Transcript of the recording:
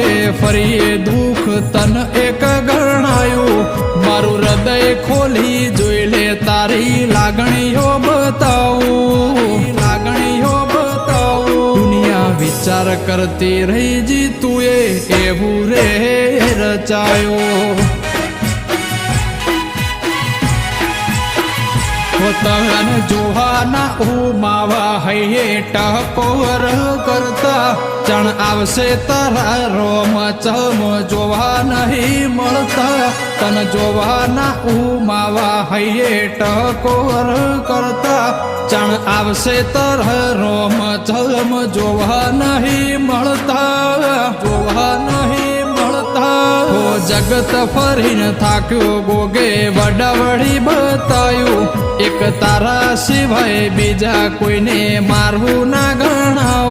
મોઢે ફરીએ દુઃખ તન એક ગણાયું મારું હૃદય ખોલી જોઈ લે તારી લાગણીઓ બતાવું દુનિયા વિચાર કરતી રહી જી તું એવું રે રચાયો તન જોવાના ઉમાવા હૈયે ટકોર કરતા ચણ આવશે તારા રોમ ચમ જોવા નહીં મળતા તન જોવાના ઉમાવા હૈયે ટકોર કરતા ચણ આવશે તારા રોમ ચમ જોવા નહીં મળતા જગત ફરીને થાક્યો ગોગે વડાવડી બતાયું એક તારા સિવાય બીજા કોઈને મારવું ના ગણાવ